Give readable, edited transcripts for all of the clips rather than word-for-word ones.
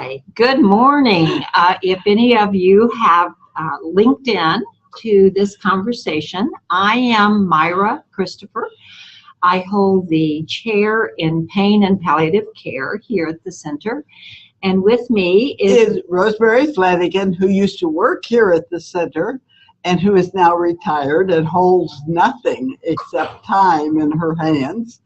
Okay, good morning. If any of you have linked in to this conversation, I am Myra Christopher. I hold the chair in pain and palliative care here at the center. And with me is Rosemary Flanagan, who used to work here at the center and who is now retired and holds nothing except time in her hands.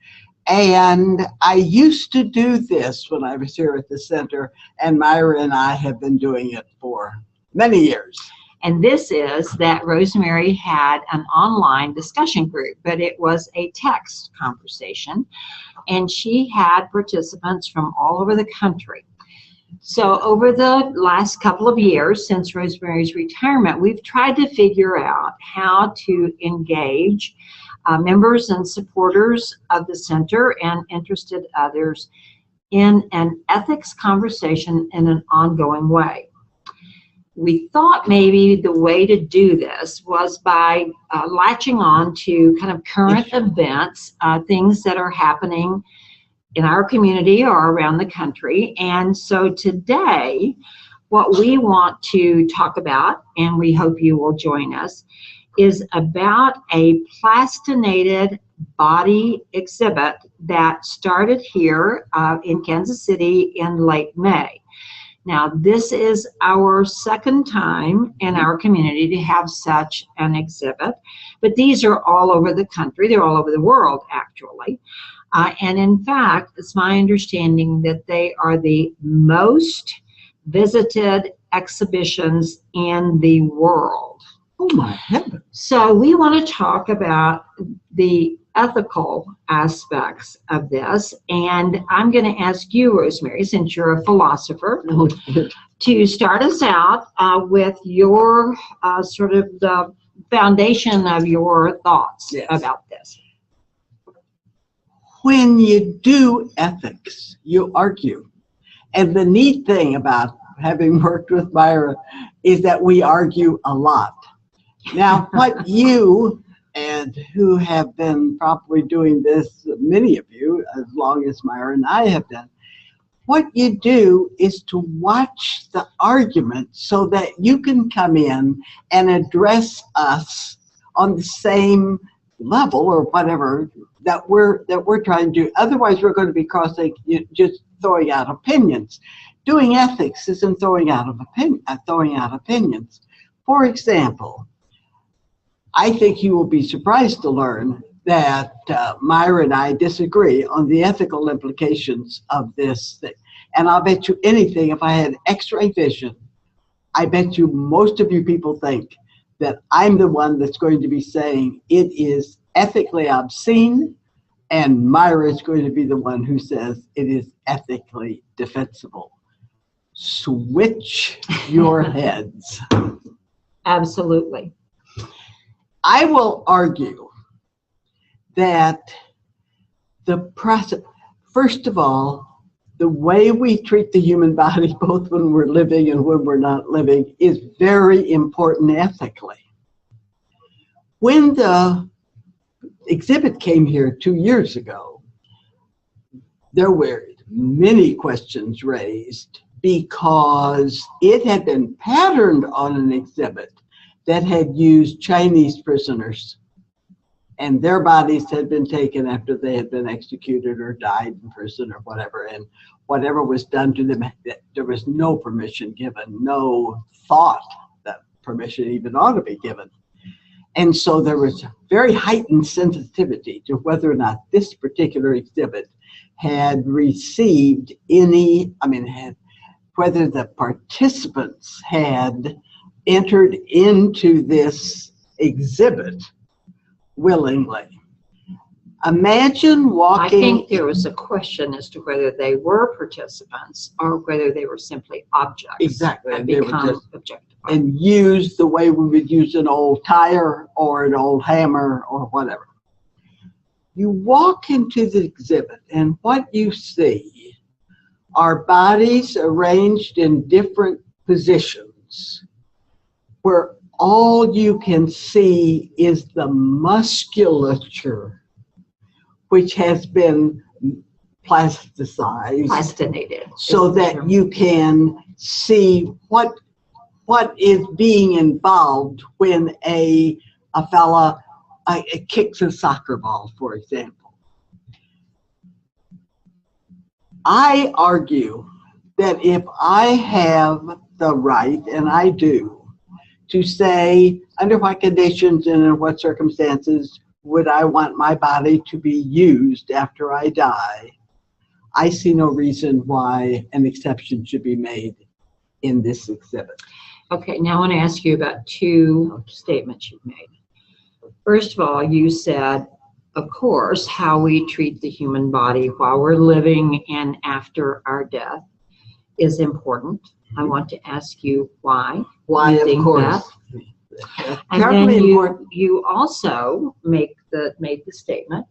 And I used to do this when I was here at the center, and Myra and I have been doing it for many years. And this is that Rosemary had an online discussion group, but it was a text conversation, and she had participants from all over the country. So over the last couple of years since Rosemary's retirement, we've tried to figure out how to engage members and supporters of the center and interested others in an ethics conversation in an ongoing way. We thought maybe the way to do this was by latching on to kind of current events, things that are happening in our community or around the country. And so today, what we want to talk about, and we hope you will join us, is about a plastinated body exhibit that started here in Kansas City in late May. Now, this is our second time in our community to have such an exhibit, but these are all over the country. They're all over the world, actually. And in fact, it's my understanding that they are the most visited exhibitions in the world. Oh my heavens. So we want to talk about the ethical aspects of this, and I'm going to ask you, Rosemary, since you're a philosopher, to start us out with your sort of the foundation of your thoughts about this. When you do ethics, you argue. And the neat thing about having worked with Myra is that we argue a lot. Now, what you and who have been probably doing this, many of you, as long as Myra and I have done, what you do is to watch the argument so that you can come in and address us on the same level or whatever that we're trying to do. Otherwise, we're going to be just throwing out opinions. Doing ethics isn't throwing out opinions. For example, I think you will be surprised to learn that Myra and I disagree on the ethical implications of this thing. And I'll bet you anything, if I had X-ray vision, I bet you most of you people think that I'm the one that's going to be saying it is ethically obscene, and Myra is going to be the one who says it is ethically defensible. Switch your heads. Absolutely. I will argue that the process, first of all, the way we treat the human body, both when we're living and when we're not living, is very important ethically. When the exhibit came here 2 years ago, there were many questions raised because it had been patterned on an exhibit that had used Chinese prisoners, and their bodies had been taken after they had been executed or died in prison or whatever, and whatever was done to them, there was no permission given, no thought that permission even ought to be given. And so there was very heightened sensitivity to whether or not this particular exhibit had received whether the participants had entered into this exhibit willingly. Imagine walking. I think there was a question as to whether they were participants or whether they were simply objects. Exactly. And become objectified. And used the way we would use an old tire or an old hammer or whatever. You walk into the exhibit, and what you see are bodies arranged in different positions where all you can see is the musculature, which has been plasticized, plastinated, so that you can see what is being involved when a fella kicks a soccer ball, for example. I argue that if I have the right, and I do, to say under what conditions and in what circumstances would I want my body to be used after I die, I see no reason why an exception should be made in this exhibit. Okay, now I want to ask you about two statements you've made. First of all, you said, of course, how we treat the human body while we're living and after our death is important. I want to ask you why. Why, of course. And then you also made the statement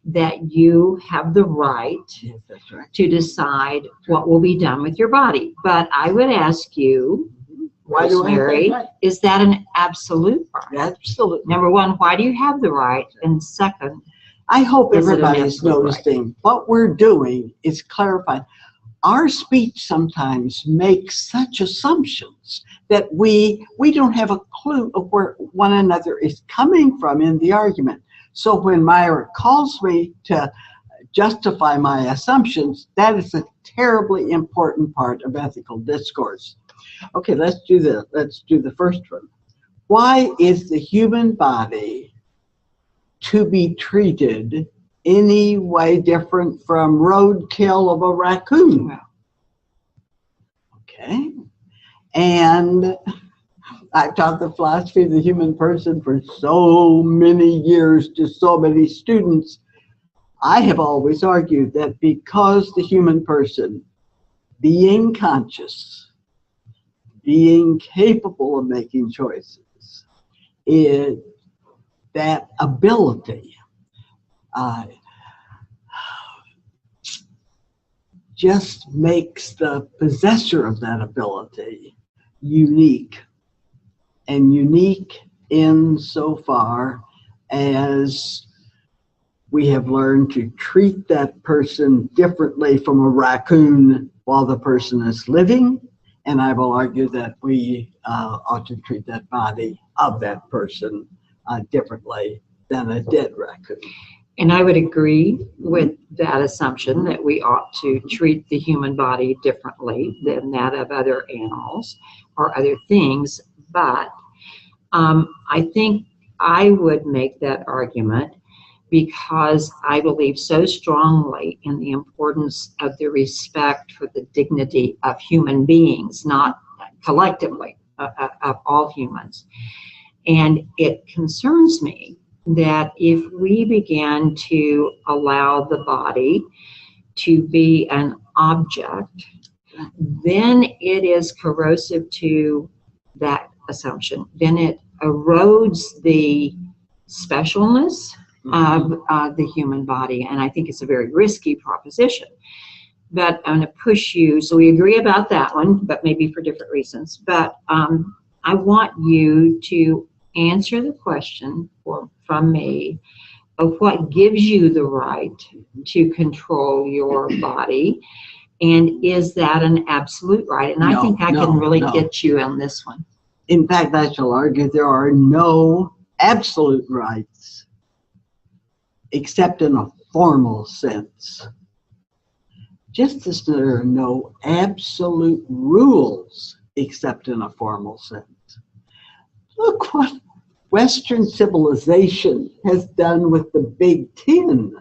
that you have the right, yes, that's right, to decide what will be done with your body. But I would ask you, why Rosemary, do I have that right? Is that an absolute right? Absolutely. Number one, why do you have the right? And second, I hope is it an everybody's absolute noticing right? what we're doing is clarifying. Our speech sometimes makes such assumptions that we don't have a clue of where one another is coming from in the argument. So when Myra calls me to justify my assumptions, that is a terribly important part of ethical discourse. Okay, let's do the first one. Why is the human body to be treated any way different from roadkill of a raccoon? Okay. And I've taught the philosophy of the human person for so many years to so many students. I have always argued that because the human person, being conscious, being capable of making choices, is that ability just makes the possessor of that ability unique, and unique insofar as we have learned to treat that person differently from a raccoon while the person is living, and I will argue that we ought to treat that body of that person differently than a dead raccoon. And I would agree with that assumption that we ought to treat the human body differently than that of other animals or other things. But I think I would make that argument because I believe so strongly in the importance of the respect for the dignity of human beings, not collectively, of all humans. And it concerns me that if we begin to allow the body to be an object, then it is corrosive to that assumption. Then it erodes the specialness of the human body, and I think it's a very risky proposition. But I'm going to push you, so we agree about that one, but maybe for different reasons. But I want you to answer the question from me of what gives you the right to control your body, and is that an absolute right? And I think I can really get you on this one. In fact, I shall argue there are no absolute rights except in a formal sense, just as there are no absolute rules except in a formal sense. Look what Western civilization has done with the Big Ten.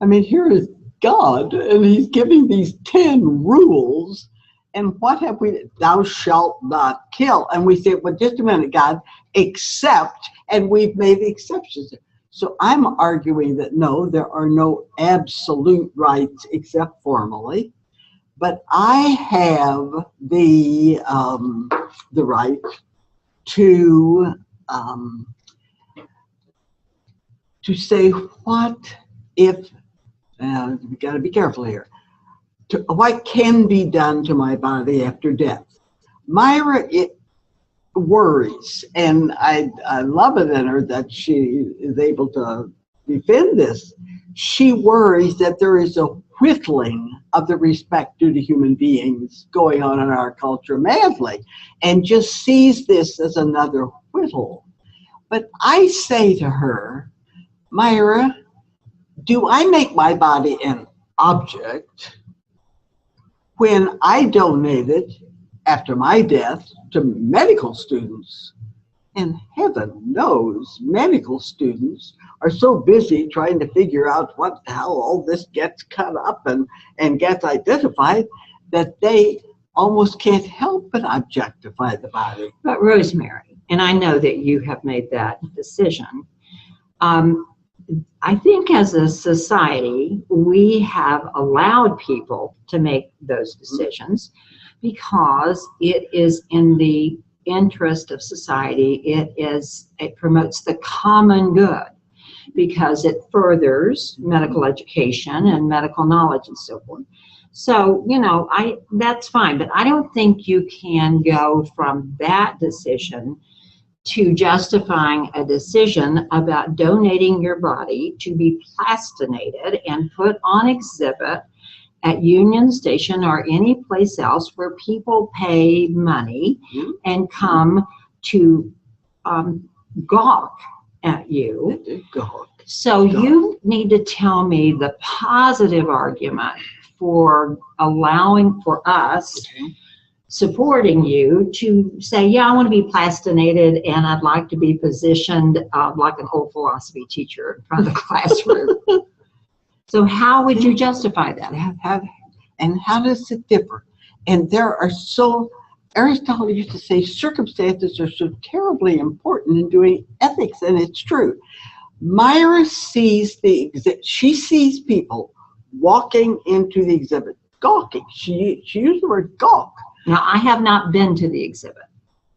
I mean, here is God, and he's giving these 10 rules, and what have we, thou shalt not kill. And we say, well, just a minute, God, except, and we've made exceptions. So I'm arguing that no, there are no absolute rights except formally, but I have the right to say what if, we got to be careful here, what can be done to my body after death. Myra, it worries, and I love it in her that she is able to defend this. She worries that there is a whittling of the respect due to human beings going on in our culture madly, and just sees this as another whittle. But I say to her, Myra, do I make my body an object when I donate it after my death to medical students? And heaven knows medical students are so busy trying to figure out how all this gets cut up and gets identified that they almost can't help but objectify the body. But Rosemary, and I know that you have made that decision, I think as a society, we have allowed people to make those decisions because it is in the interest of society. It promotes the common good because it furthers medical education and medical knowledge and so forth. So, that's fine, but I don't think you can go from that decision to justifying a decision about donating your body to be plastinated and put on exhibit at Union Station or any place else where people pay money and come to gawk at you. So you need to tell me the positive argument for allowing for us supporting you to say, yeah, I want to be plastinated and I'd like to be positioned like an old philosophy teacher in front of the classroom. So how would you justify that? And how does it differ? And Aristotle used to say circumstances are so terribly important in doing ethics, and it's true. Myra sees she sees people walking into the exhibit, gawking. She used the word gawk. Now, I have not been to the exhibit.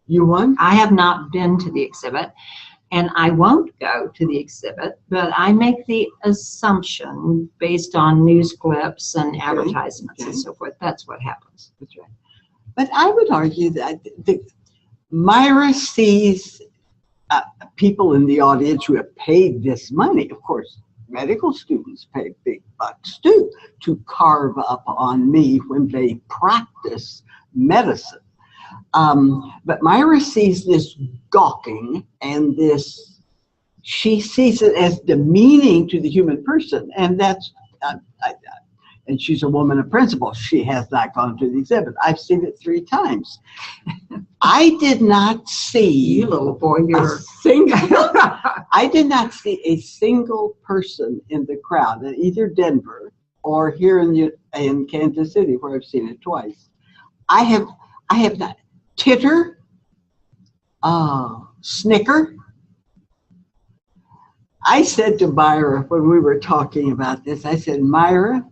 You won? I have not been to the exhibit, and I won't go to the exhibit, but I make the assumption based on news clips and advertisements and so forth. That's what happens. That's right. But I would argue that Myra sees people in the audience who have paid this money. Of course, medical students pay big bucks too to carve up on me when they practice medicine. But Myra sees this gawking and she sees it as demeaning to the human person, and that's and she's a woman of principle. She has not gone to the exhibit. I've seen it 3 times. I did not see you little boy, I did not see a single person in the crowd at either Denver or here in Kansas City, where I've seen it twice. I have not titter, snicker. I said to Myra when we were talking about this, I said, Myra,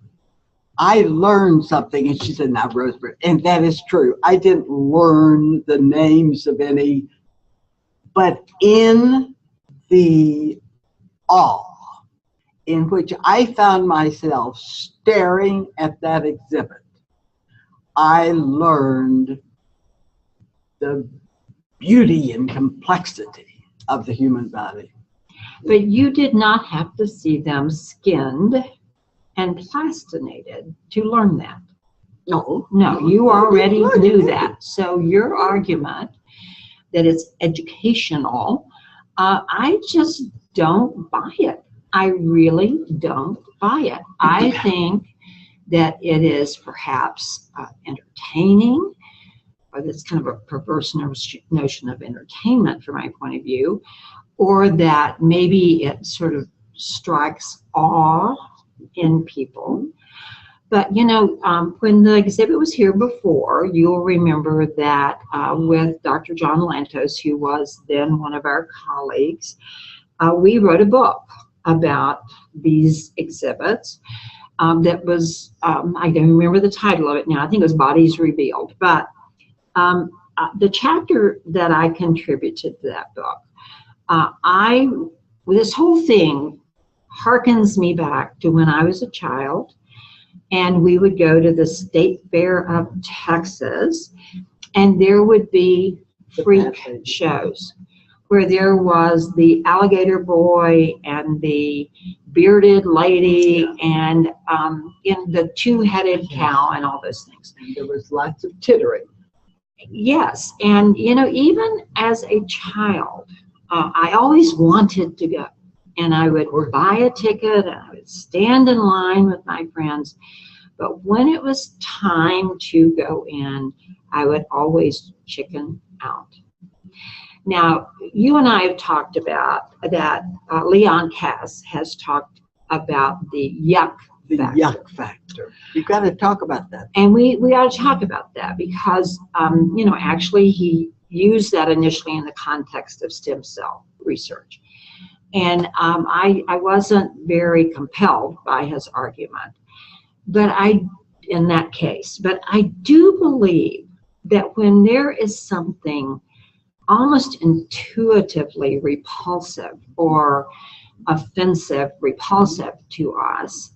I learned something. And she said, now, Rosemary, and that is true. I didn't learn the names of any, but in the awe in which I found myself staring at that exhibit, I learned the beauty and complexity of the human body. But you did not have to see them skinned and plastinated to learn that. No, you already knew that. So your argument that it's educational, I just don't buy it. I really don't buy it. I think that it is perhaps entertaining, or that's kind of a perverse notion of entertainment from my point of view, or that maybe it sort of strikes awe in people. But when the exhibit was here before, you'll remember that with Dr. John Lantos, who was then one of our colleagues, we wrote a book about these exhibits that was, I don't remember the title of it now, I think it was Bodies Revealed, but the chapter that I contributed to that book, this whole thing harkens me back to when I was a child, and we would go to the State Fair of Texas, and there would be freak shows where there was the alligator boy and the bearded lady and in the two-headed cow and all those things. And there was lots of tittering. Yes, and you know, even as a child, I always wanted to go. And I would buy a ticket and I would stand in line with my friends. But when it was time to go in, I would always chicken out. Now, you and I have talked about that. Leon Cass has talked about the yuck factor. Yuck factor. You've got to talk about that. And we ought to talk about that because, you know, actually he used that initially in the context of stem cell research. And I wasn't very compelled by his argument, but in that case, but I do believe that when there is something almost intuitively repulsive or repulsive to us,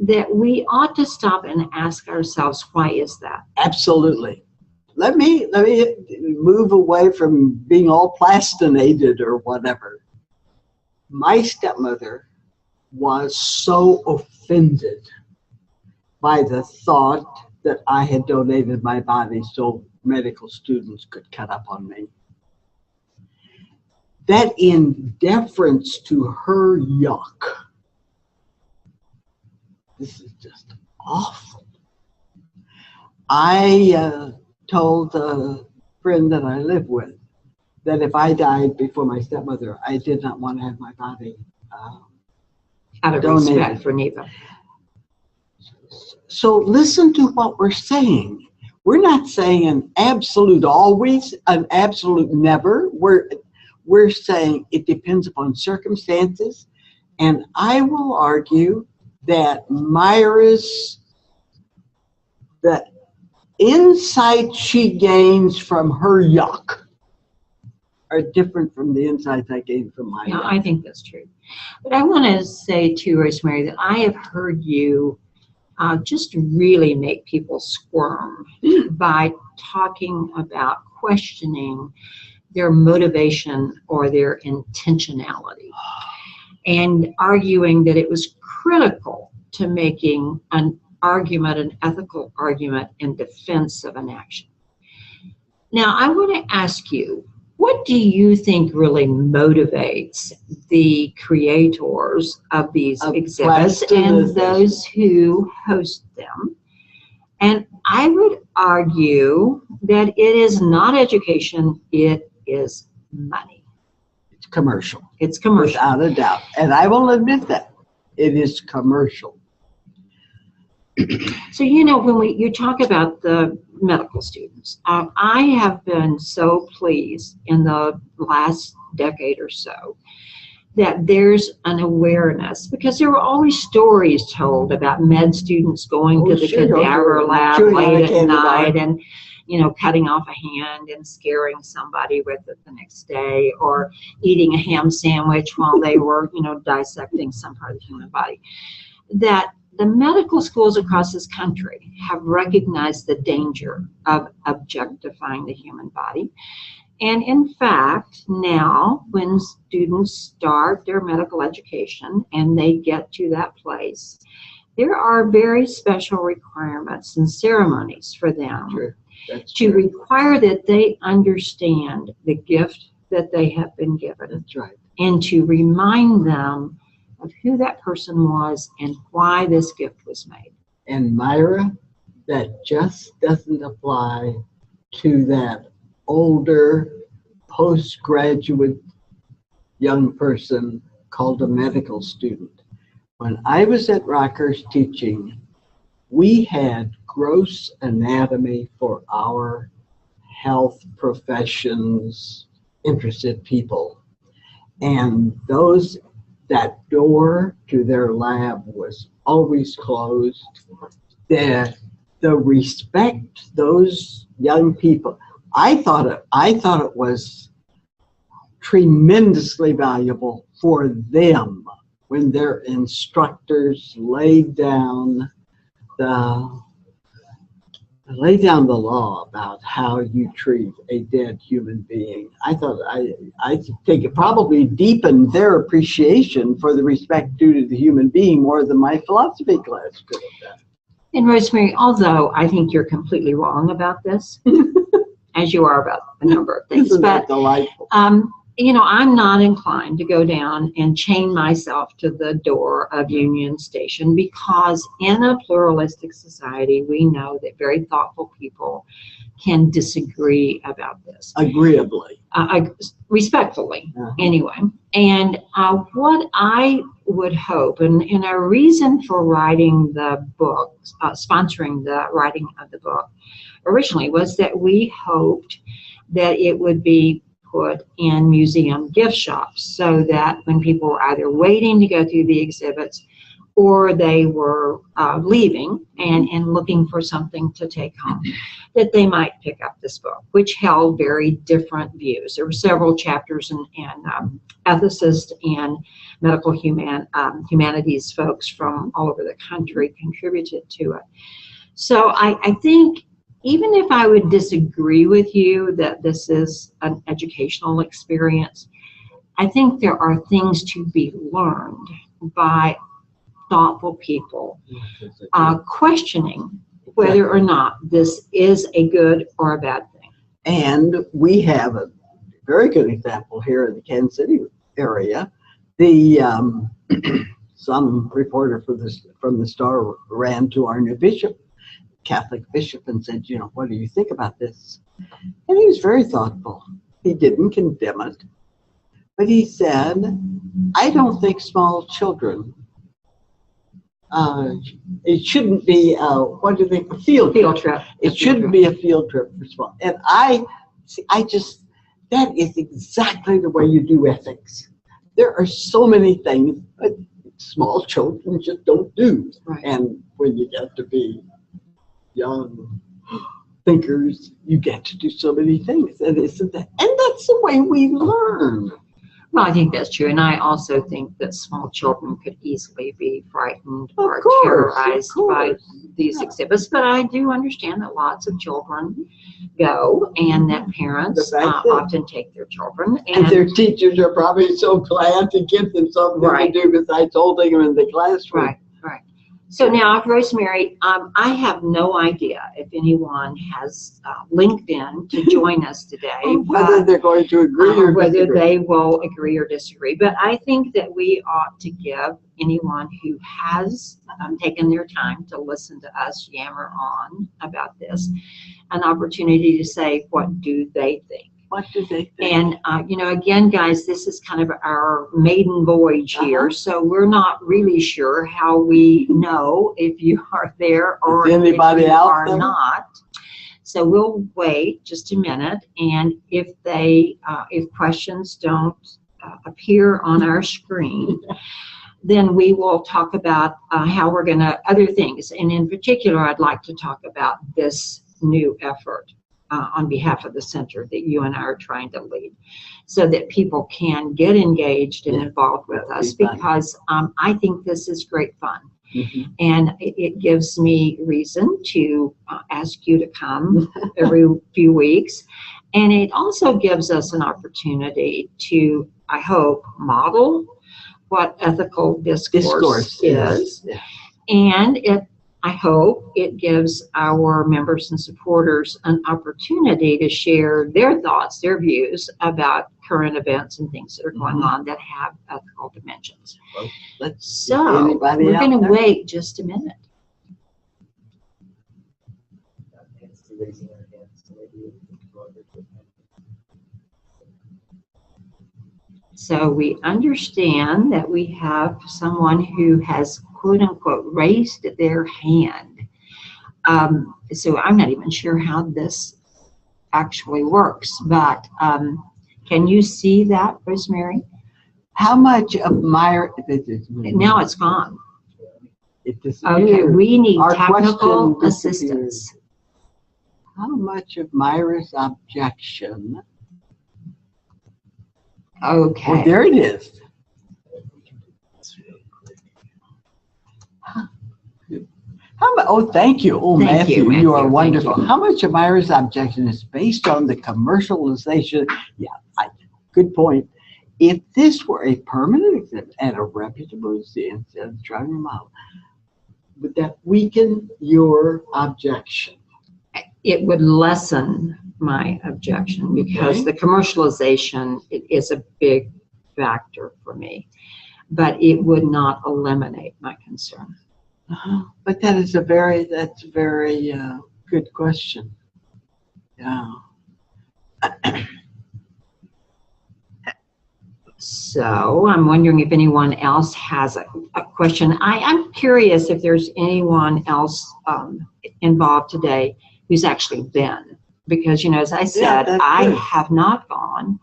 that we ought to stop and ask ourselves, why is that? Absolutely. Let me move away from being all plastinated or whatever. My stepmother was so offended by the thought that I had donated my body so medical students could cut up on me, that in deference to her yuck, this is just awful. I told a friend that I live with that if I died before my stepmother, I did not want to have my body out of donated. respect for Neva. So listen to what we're saying. We're not saying an absolute always, an absolute never. We're saying it depends upon circumstances. And I will argue that the insight she gains from her yuck are different from the insights I gained from my yuck. I think that's true. But I want to say too, Rosemary, that I have heard you just really make people squirm by talking about questioning their motivation or their intentionality and arguing that it was critical to making an argument, an ethical argument in defense of an action. Now, I want to ask you, what do you think really motivates the creators of these exhibits and those who host them? And I would argue that it is not education, it is money. It's commercial. It's commercial. Without a doubt. And I will admit that. It is commercial. So, you know, when you talk about the medical students, I have been so pleased in the last decade or so that there's an awareness, because there were always stories told about med students going to the cadaver lab late at night and, you know, cutting off a hand and scaring somebody with it the next day, or eating a ham sandwich while they were, you know, dissecting some part of the human body. That the medical schools across this country have recognized the danger of objectifying the human body. And in fact, now when students start their medical education and they get to that place, there are very special requirements and ceremonies for them to require that they understand the gift that they have been given. That's right. And to remind them of who that person was and why this gift was made. And Myra, that just doesn't apply to that older postgraduate young person called a medical student. When I was at Rutgers teaching, we had gross anatomy for our health professions interested people. And that door to their lab was always closed. The respect those young people, I thought it was tremendously valuable for them when their instructors laid down the lay down the law about how you treat a dead human being. I thought I think it probably deepened their appreciation for the respect due to the human being more than my philosophy class could have done. And Rosemary, although I think you're completely wrong about this, as you are about a number of things, Isn't that but delightful? you know, I'm not inclined to go down and chain myself to the door of Union Station, because in a pluralistic society, we know that very thoughtful people can disagree about this. Agreeably. Respectfully, Uh-huh. anyway. And what I would hope, and our reason for writing the book, sponsoring the writing of the book originally, was that we hoped that it would be put in museum gift shops, so that when people were either waiting to go through the exhibits or they were leaving and looking for something to take home, that they might pick up this book, which held very different views. There were several chapters, and ethicists and medical humanities folks from all over the country contributed to it. So I think, even if I would disagree with you that this is an educational experience, I think there are things to be learned by thoughtful people questioning whether or not this is a good or a bad thing. And we have a very good example here in the Kansas City area. The some reporter from the Star ran to our new bishop, Catholic bishop, and said, you know, what do you think about this? And he was very thoughtful. He didn't condemn it, but he said, I don't think small children, it shouldn't be a field trip. It shouldn't be a field trip for small. And that is exactly the way you do ethics. There are so many things that small children just don't do. Right. And when you get to be young thinkers, you get to do so many things, and that's the way we learn. Well, I think that's true, and I also think that small children could easily be frightened or terrorized by these exhibits, but I do understand that lots of children go, and that parents often take their children. And their teachers are probably so glad to give them something to do besides holding them in the classroom. Right. So now, Rosemary, I have no idea if anyone has LinkedIn to join us today. Whether they're going to agree or whether disagree. they will agree or disagree. But I think that we ought to give anyone who has taken their time to listen to us yammer on about this an opportunity to say, what do they think? What do they think? And, you know, again, guys, this is kind of our maiden voyage here, so we're not really sure how we know if you are there or if you are not. So we'll wait just a minute, and if questions don't appear on our screen, then we will talk about how we're going to, other things. And in particular, I'd like to talk about this new effort on behalf of the center that you and I are trying to lead, so that people can get engaged and involved with us, because I think this is great fun. Mm-hmm. And it gives me reason to ask you to come every few weeks. And it also gives us an opportunity to, I hope, model what ethical discourse is. Yeah. And I hope it gives our members and supporters an opportunity to share their thoughts, their views about current events and things that are going on that have ethical dimensions. Well, so we're going to wait just a minute. So we understand that we have someone who has, quote unquote, raised their hand. So I'm not even sure how this actually works, but can you see that, Rosemary? How much of Myra? Now it's gone. It disappeared. Okay, we need technical assistance. How much of Myra's objection? Okay. Well, there it is. Oh, thank you. Oh, Thank you, Matthew, you are Matthew. wonderful. Thank you. How much of Myra's objection is based on the commercialization? Yeah, good point. If this were a permanent exhibit at a reputable museum instead of driving a mile, would that weaken your objection? It would lessen my objection because Okay. the commercialization is a big factor for me, but it would not eliminate my concern. But that's a very good question. Yeah. So I'm wondering if anyone else has a question. I'm curious if there's anyone else involved today who's actually been, because, you know, as I said, I have not gone,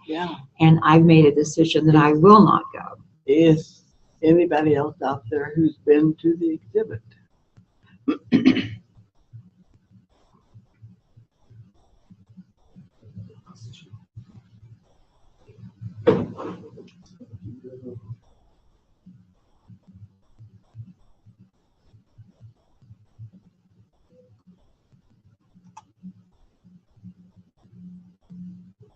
and I've made a decision that I will not go. Is anybody else out there who's been to the exhibit?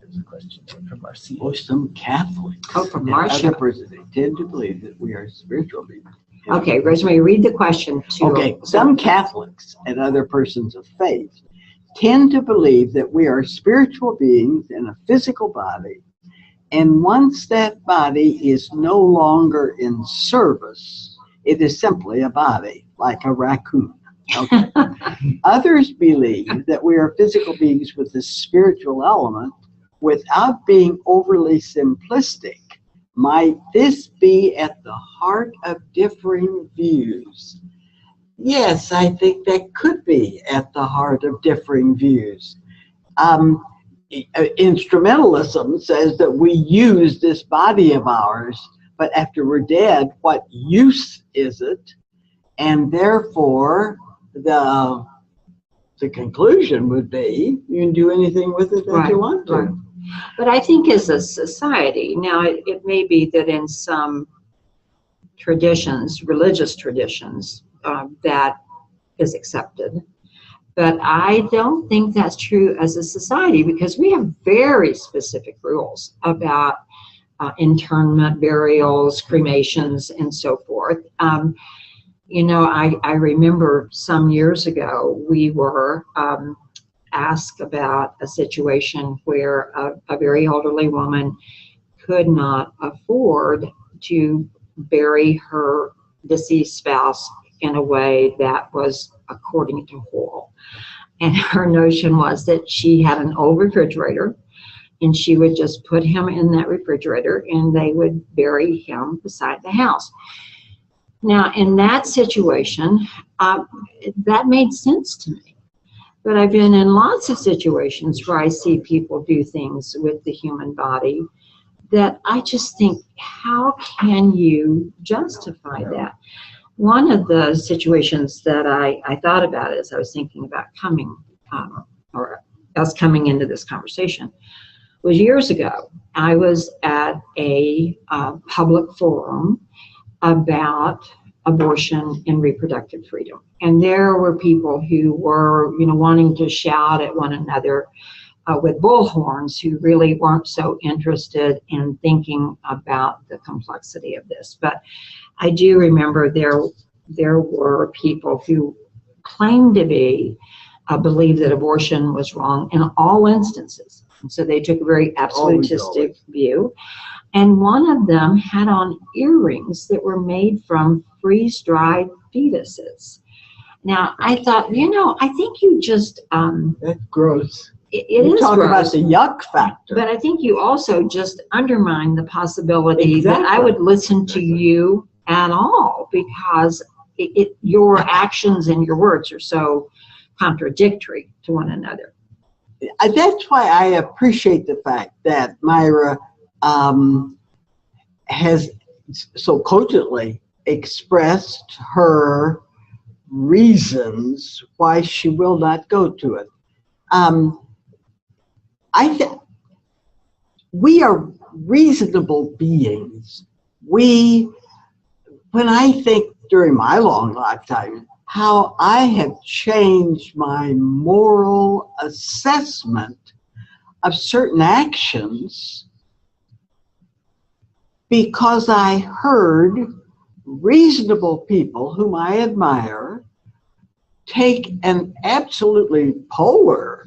There's a question from Marcia. Oh, some Catholics. Oh, from Marcia. Other persons, they tend to believe that we are spiritual beings. Okay, Rosemary, read the question too. Okay, some Catholics and other persons of faith tend to believe that we are spiritual beings in a physical body, and once that body is no longer in service, it is simply a body, like a raccoon. Okay. Others believe that we are physical beings with a spiritual element without being overly simplistic. Might this be at the heart of differing views? Yes, I think that could be at the heart of differing views. Instrumentalism says that we use this body of ours, but after we're dead, what use is it? And therefore, the conclusion would be you can do anything with it that you want to. Right. But I think as a society, now it may be that in some traditions, religious traditions, that is accepted. But I don't think that's true as a society, because we have very specific rules about internment, burials, cremations, and so forth. You know, I remember some years ago, we were asked about a situation where a very elderly woman could not afford to bury her deceased spouse in a way that was according to whole. And her notion was that she had an old refrigerator, and she would just put him in that refrigerator and they would bury him beside the house. Now, in that situation, that made sense to me. But I've been in lots of situations where I see people do things with the human body that I just think, how can you justify that? One of the situations that I thought about as I was thinking about coming, or us coming into this conversation, was years ago. I was at a public forum about abortion and reproductive freedom. And there were people who were, you know, wanting to shout at one another with bullhorns, who really weren't so interested in thinking about the complexity of this. But I do remember there were people who claimed to believe that abortion was wrong in all instances. And so they took a very absolutistic view. And one of them had on earrings that were made from freeze-dried fetuses. Now, I thought, you know, I think you just... that's gross. It is talk gross, about the yuck factor. but I think you also just undermine the possibility that I would listen to you at all, because your actions and your words are so contradictory to one another. That's why I appreciate the fact that Myra has so cogently expressed her reasons why she will not go to it. We are reasonable beings. When I think during my long lifetime, how I have changed my moral assessment of certain actions because I heard reasonable people whom I admire take an absolutely polar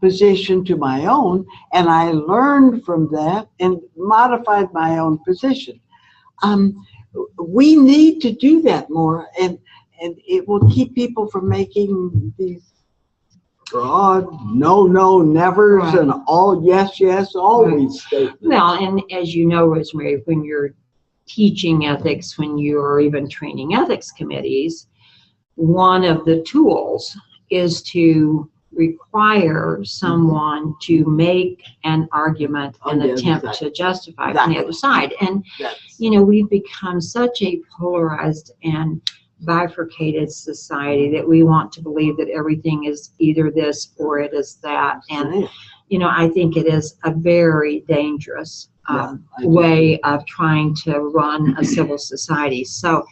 position to my own, and I learned from that and modified my own position. We need to do that more, and it will keep people from making these broad no, no, nevers, right, and all yes, yes, always statements. Well, and as you know, Rosemary, when you're teaching ethics, when you're even training ethics committees, one of the tools is to require someone to make an argument and attempt to justify it on the other side. And, you know, we've become such a polarized and bifurcated society that we want to believe that everything is either this or it is that. And, you know, I think it is a very dangerous way of trying to run a civil society. So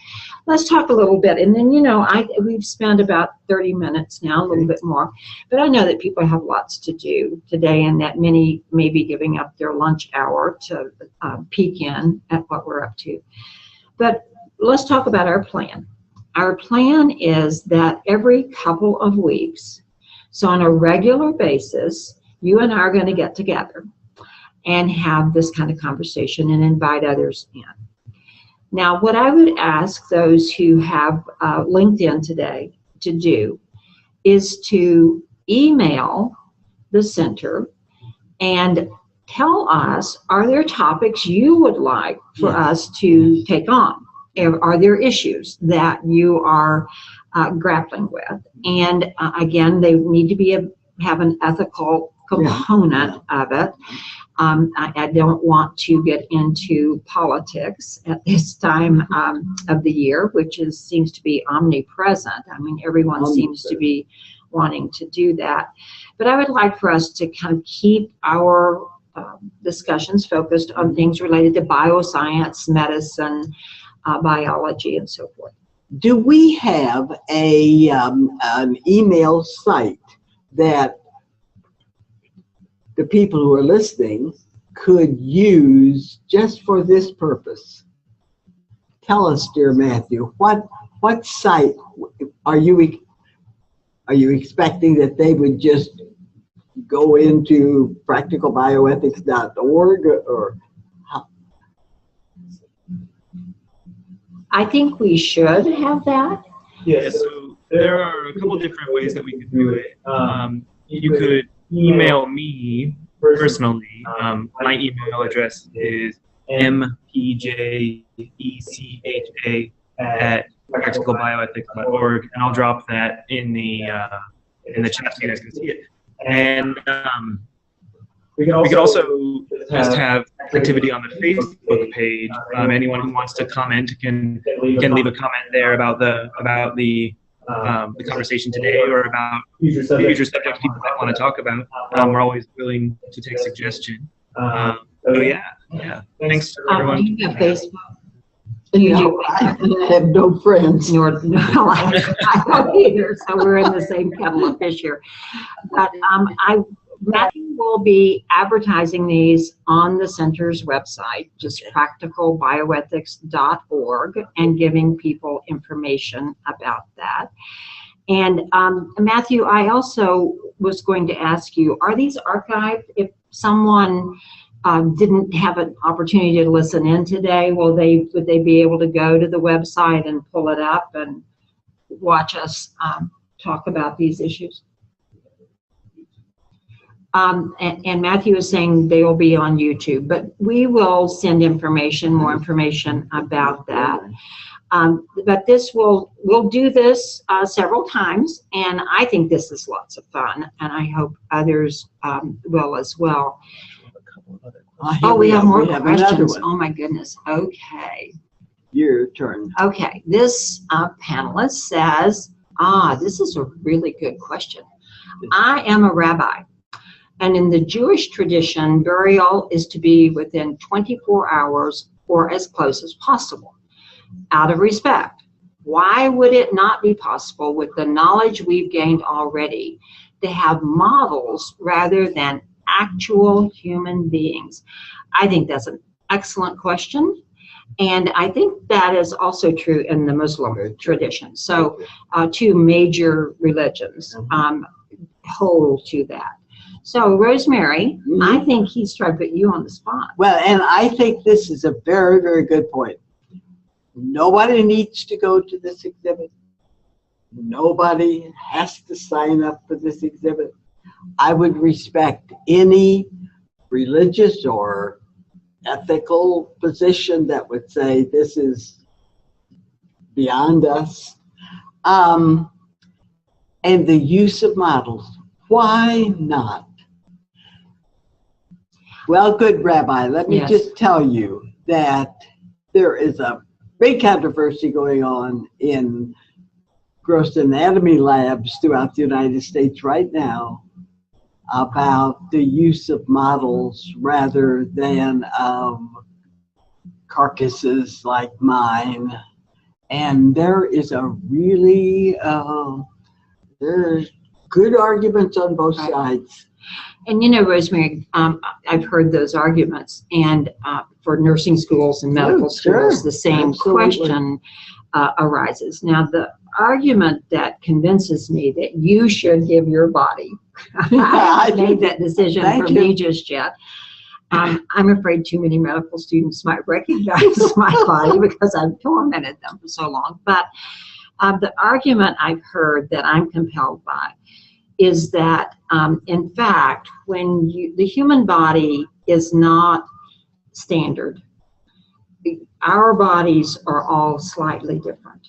let's talk a little bit. And then, you know, we've spent about 30 minutes now, a little bit more. But I know that people have lots to do today and that many may be giving up their lunch hour to peek in at what we're up to. But let's talk about our plan. Our plan is that every couple of weeks, so on a regular basis, you and I are going to get together and have this kind of conversation and invite others in. Now, what I would ask those who have LinkedIn today to do is to email the center and tell us, are there topics you would like for us to take on? Are there issues that you are grappling with? And again, they need to have an ethical component of it. I don't want to get into politics at this time of the year, which seems to be omnipresent. I mean, everyone seems to be wanting to do that. But I would like for us to kind of keep our discussions focused on things related to bioscience, medicine, biology, and so forth. Do we have an email site that the people who are listening could use just for this purpose? Tell us, dear Matthew, what site are you expecting that they would just go into practicalbioethics.org or how? I think we should have that. Yeah, so there are a couple different ways that we could do it. You could email me personally. My email address is mpjecha@practicalbioethics.org, and I'll drop that in the chat so you guys can see it. And we could also just have activity on the Facebook page. Anyone who wants to comment can leave a comment there about the conversation today or about future subjects people might want to talk about. We're always willing to take suggestion. So yeah. Thanks to everyone. You have Facebook. I have no friends. No, I don't either. So we're in the same kettle of fish here. But Matthew will be advertising these on the center's website, just practicalbioethics.org, and giving people information about that. And Matthew, I also was going to ask you, are these archived? If someone didn't have an opportunity to listen in today, would they be able to go to the website and pull it up and watch us talk about these issues? And Matthew is saying they will be on YouTube, but we will send more information about that. But we'll do this several times, and I think this is lots of fun, and I hope others will as well. We have more questions. Oh my goodness. Okay. Your turn. Okay. This panelist says, this is a really good question. I am a rabbi. And in the Jewish tradition, burial is to be within 24 hours or as close as possible, out of respect. Why would it not be possible, with the knowledge we've gained already, to have models rather than actual human beings? I think that's an excellent question. And I think that is also true in the Muslim tradition. So two major religions hold to that. So Rosemary, I think he's trying to put you on the spot. Well, and I think this is a very, very good point. Nobody needs to go to this exhibit. Nobody has to sign up for this exhibit. I would respect any religious or ethical position that would say this is beyond us. And the use of models, why not? Well, good Rabbi, let me just tell you that there is a big controversy going on in gross anatomy labs throughout the United States right now about the use of models rather than carcasses like mine. And there is a really, there's good arguments on both sides. And you know, Rosemary, I've heard those arguments, and for nursing schools and medical schools, the same question arises. Now, the argument that convinces me that you should give your body, I haven't made that decision for me just yet. I'm afraid too many medical students might recognize my body because I've tormented them for so long. But the argument I've heard that I'm compelled by is that, in fact, when the human body is not standard, our bodies are all slightly different.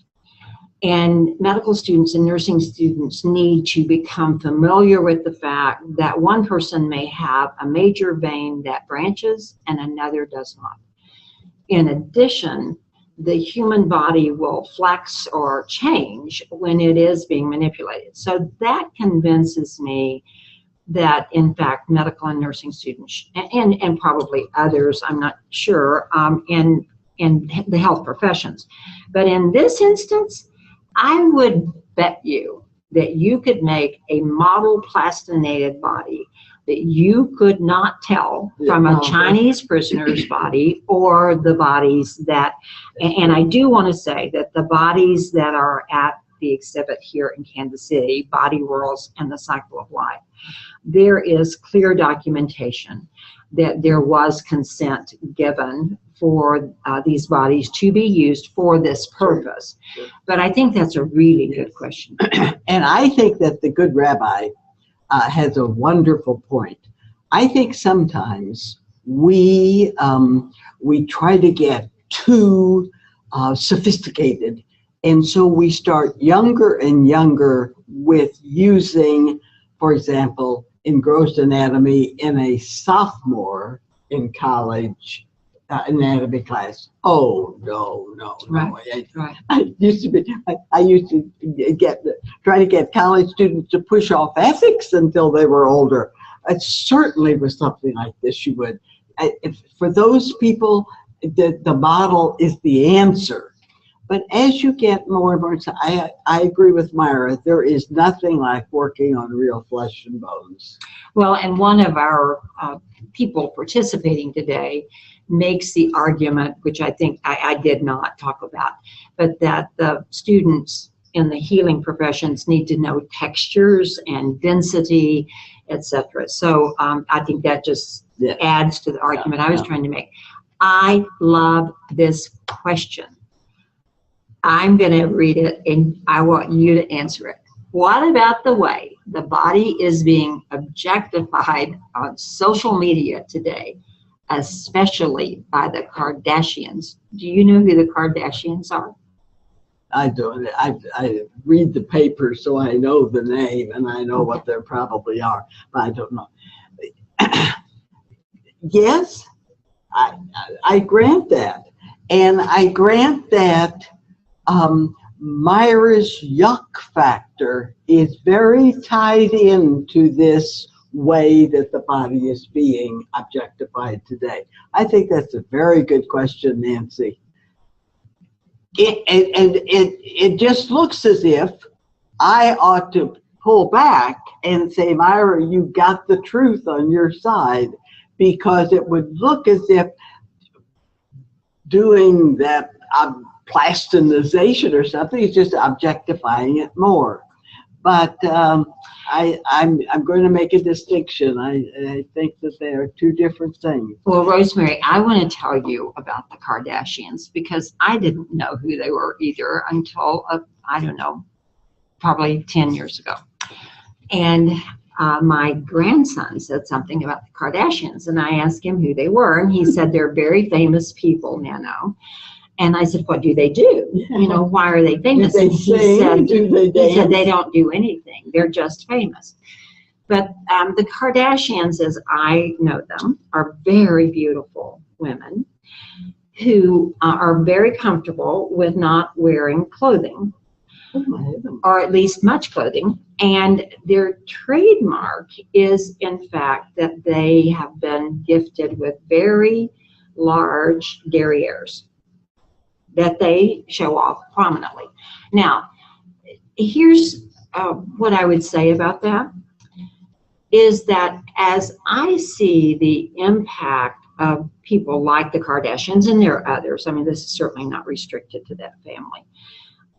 And medical students and nursing students need to become familiar with the fact that one person may have a major vein that branches and another does not. In addition, the human body will flex or change when it is being manipulated. So that convinces me that, in fact, medical and nursing students, and probably others, I'm not sure, in the health professions. But in this instance, I would bet you that you could make a model plastinated body that you could not tell from a Chinese prisoner's body or the bodies that, and I do want to say that the bodies that are at the exhibit here in Kansas City, Body Worlds and the Cycle of Life, there is clear documentation that there was consent given for these bodies to be used for this purpose. But I think that's a really good question. And I think that the good Rabbi has a wonderful point. I think sometimes we try to get too sophisticated, and so we start younger and younger with using, for example, in gross anatomy in a sophomore in college anatomy class. Oh, no. I used to try to get college students to push off ethics until they were older. It certainly was something like this. You would, for those people, the model is the answer. But as you get more and more, I agree with Myra, there is nothing like working on real flesh and bones. Well, and one of our people participating today makes the argument, which I think I did not talk about, but that the students in the healing professions need to know textures and density, etc. So I think that just adds to the argument I was trying to make. I love this question. I'm going to read it, and I want you to answer it. What about the way the body is being objectified on social media today, especially by the Kardashians? Do you know who the Kardashians are? I don't. I read the paper, so I know the name, and I know what they probably are, but I don't know. Yes, I grant that. And I grant that Myra's yuck factor is very tied into this way that the body is being objectified today. I think that's a very good question, Nancy. it just looks as if I ought to pull back and say, Myra, you got the truth on your side, because it would look as if doing that plastination or something is just objectifying it more. But I'm going to make a distinction. I think that they are two different things. Well, Rosemary, I want to tell you about the Kardashians, because I didn't know who they were either until, I don't know, probably 10 years ago. And my grandson said something about the Kardashians, and I asked him who they were, and he said they're very famous people, Nano. And I said, what do they do? You know, why are they famous? Do they sing? He said they don't do anything. They're just famous. But the Kardashians, as I know them, are very beautiful women who are very comfortable with not wearing clothing, or at least much clothing. And their trademark is, in fact, that they have been gifted with very large derrieres that they show off prominently. Now, here's what I would say about that, is that as I see the impact of people like the Kardashians, and there are others, I mean, this is certainly not restricted to that family,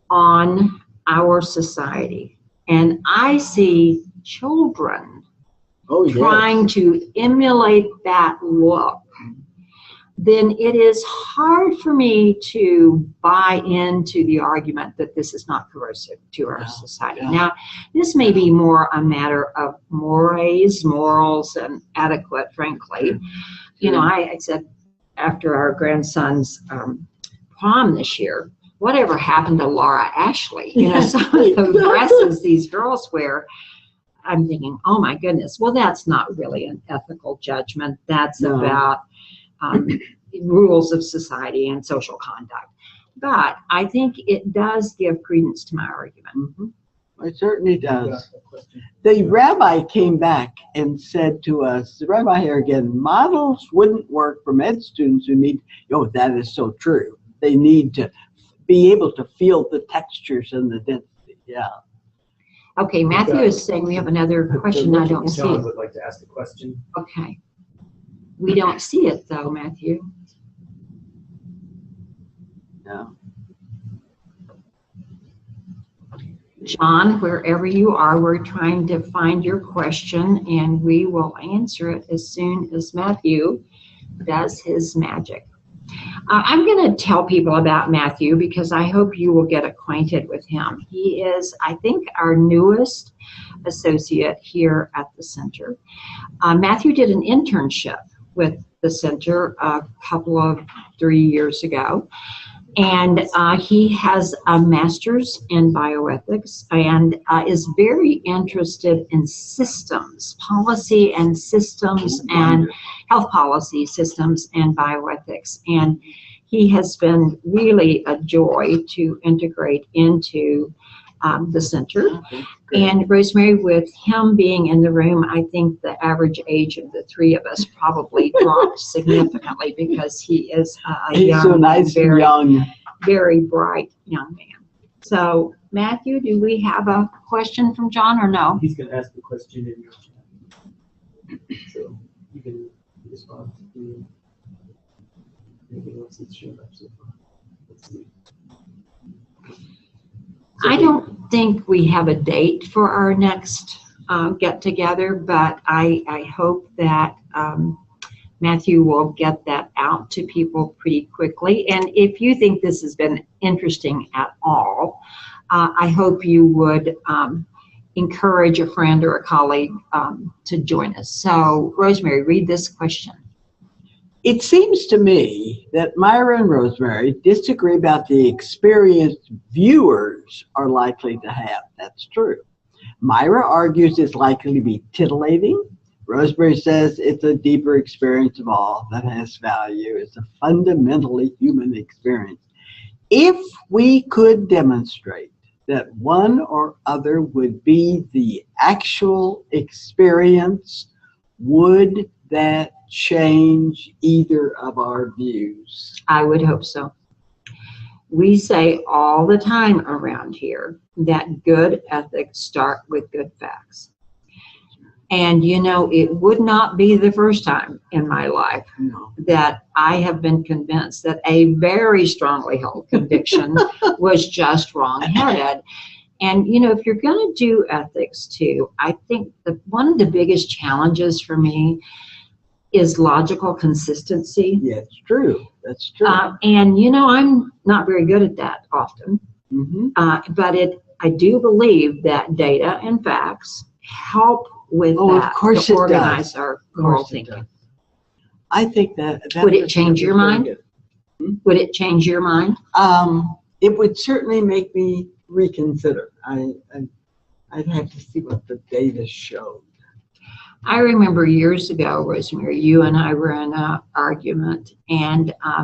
on our society, and I see children trying to emulate that look, then it is hard for me to buy into the argument that this is not corrosive to our society. Now, this may be more a matter of mores, morals, and adequate, frankly. You know, I said after our grandson's prom this year, whatever happened to Laura Ashley? You know, some of those dresses these girls wear, I'm thinking, oh my goodness, well, that's not really an ethical judgment. That's about rules of society and social conduct. But I think it does give credence to my argument. It certainly does. The rabbi came back and said to us, the rabbi here again, models wouldn't work for med students who need, that is so true. They need to be able to feel the textures and the density. Okay, Matthew is saying we have another question. I don't see it. John would like to ask a question. Okay. We don't see it though, Matthew. No. John, wherever you are, we're trying to find your question, and we will answer it as soon as Matthew does his magic. I'm going to tell people about Matthew because I hope you will get acquainted with him. He is, I think, our newest associate here at the center. Matthew did an internship with the center a couple of 3 years ago, and he has a master's in bioethics and is very interested in systems, policy and systems, and health policy systems and bioethics. And he has been really a joy to integrate into the center. And Rosemary, with him being in the room, I think the average age of the three of us probably dropped significantly because he is He's young, so nice and young, very bright young man. So, Matthew, do we have a question from John or no? He's going to ask the question in your chat, so you can respond to anything else that's shown up so far. Let's see. I don't think we have a date for our next get-together, but I hope that Matthew will get that out to people pretty quickly. And if you think this has been interesting at all, I hope you would encourage a friend or a colleague to join us. So, Rosemary, read this question. It seems to me that Myra and Rosemary disagree about the experience viewers are likely to have. That's true. Myra argues it's likely to be titillating. Rosemary says it's a deeper experience of all that has value. It's a fundamentally human experience. If we could demonstrate that one or other would be the actual experience, would that change either of our views? I would hope so. We say all the time around here that good ethics start with good facts. And you know, it would not be the first time in my life that I have been convinced that a very strongly held conviction was just wrong-headed. And you know, if you're going to do ethics too, I think one of the biggest challenges for me is logical consistency. Yeah, it's true. That's true. And you know, I'm not very good at that often. But I do believe that data and facts help with that, of course to it organize does. our moral thinking. I think that Would it change your mind? Would it change your mind? It would certainly make me reconsider. I'd have to see what the data showed. I remember years ago, Rosemary, you and I were in an argument, and I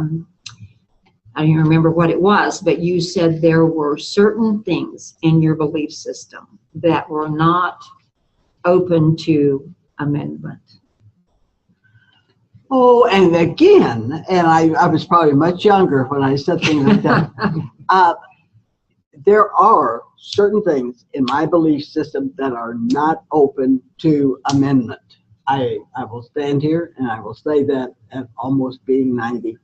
don't even remember what it was, but you said there were certain things in your belief system that were not open to amendment. Oh, and again, and I was probably much younger when I said things like that. There are certain things in my belief system that are not open to amendment. I will stand here and I will say that at almost being 90.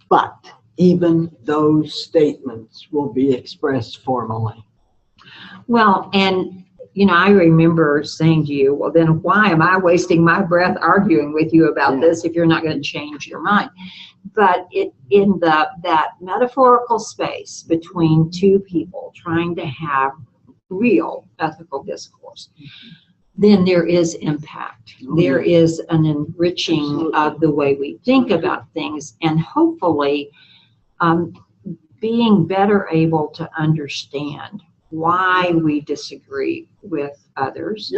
But even those statements will be expressed formally. Well, and you know, I remember saying to you, well, then why am I wasting my breath arguing with you about this if you're not going to change your mind? But in that metaphorical space between two people trying to have real ethical discourse, then there is impact. There is an enriching of the way we think about things, and hopefully being better able to understand why we disagree with others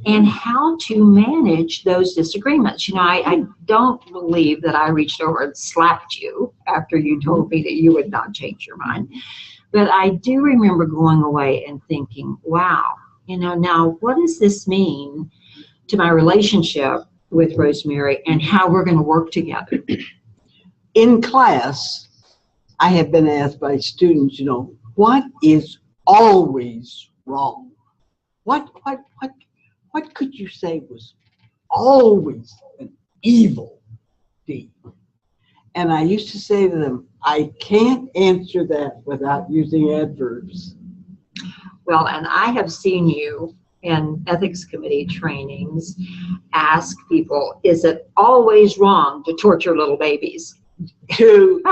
and how to manage those disagreements. You know, I don't believe that I reached over and slapped you after you told me that you would not change your mind. But I do remember going away and thinking, wow, you know, now what does this mean to my relationship with Rosemary and how we're going to work together? In class, I have been asked by students, you know, what is always wrong? What could you say was always an evil deed? And I used to say to them, I can't answer that without using adverbs. Well, and I have seen you in ethics committee trainings ask people, is it always wrong to torture little babies? To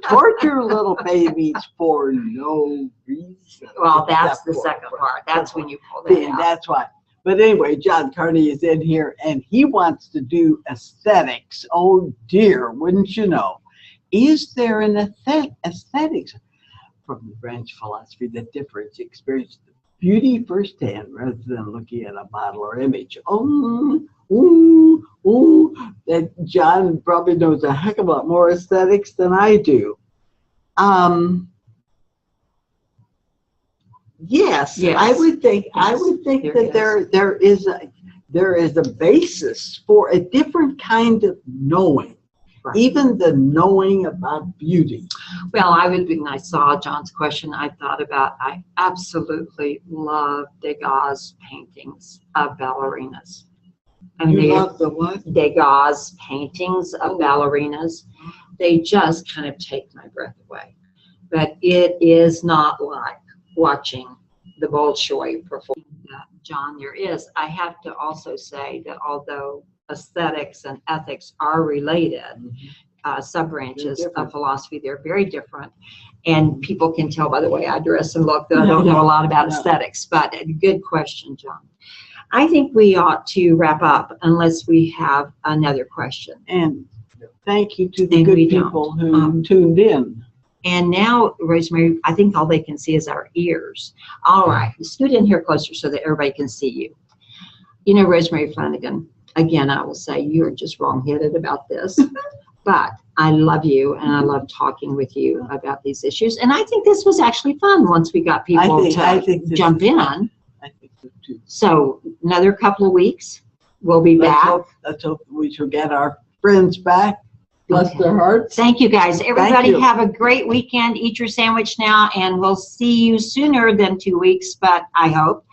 torture little babies for no reason. Well, that's the second part. That's when you pull that out. That's why. But anyway, John Carney is in here, and he wants to do aesthetics. Oh dear, wouldn't you know? Is there an aesthetics from the branch of philosophy that differentiates experience beauty firsthand rather than looking at a model or image? That John probably knows a heck of a lot more aesthetics than I do. Yes, I would think that there is a basis for a different kind of knowing, even the knowing about beauty. Well, when I saw John's question, I thought about, I absolutely love Degas' paintings of ballerinas. And you love the what? Degas' paintings of ballerinas. They just kind of take my breath away. But it is not like watching the Bolshoi perform. John, there is. I have to also say that although aesthetics and ethics are related, sub-branches of philosophy, they're very different. And people can tell by the way I dress and look that I don't know a lot about aesthetics. But a good question, John. I think we ought to wrap up unless we have another question. And thank you to the good people who tuned in. And now, Rosemary, I think all they can see is our ears. All right, scoot in here closer so that everybody can see you. You know, Rosemary Flanagan, again, I will say you're just wrong-headed about this, but I love you and I love talking with you about these issues. And I think this was actually fun once we got people to jump in. I think so too. So another couple of weeks, we'll be back. Let's hope we shall get our friends back. Bless Okay. their hearts. Thank you, guys. Everybody you. have a great weekend. Eat your sandwich now, and we'll see you sooner than 2 weeks, but I hope.